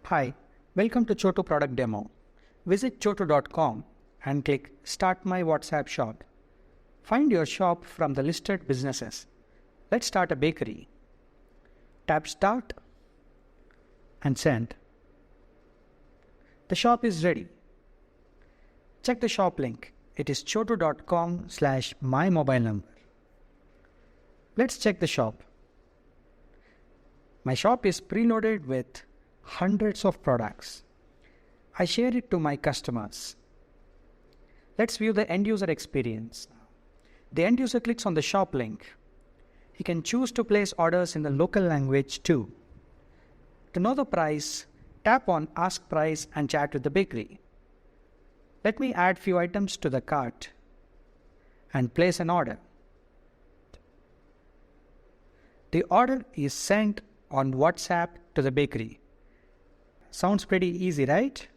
Hi, welcome to Chotu product demo. Visit chotu.com and click Start My WhatsApp Shop. Find your shop from the listed businesses. Let's start a bakery. Tap Start and Send. The shop is ready. Check the shop link. It is chotu.com/mymobile number. Let's check the shop. My shop is preloaded with hundreds of products. I share it to my customers. Let's view the end user experience. The end user clicks on the shop link. He can choose to place orders in the local language too. To know the price, tap on Ask Price and chat with the bakery. Let me add few items to the cart and place an order. The order is sent on WhatsApp to the bakery. Sounds pretty easy, right?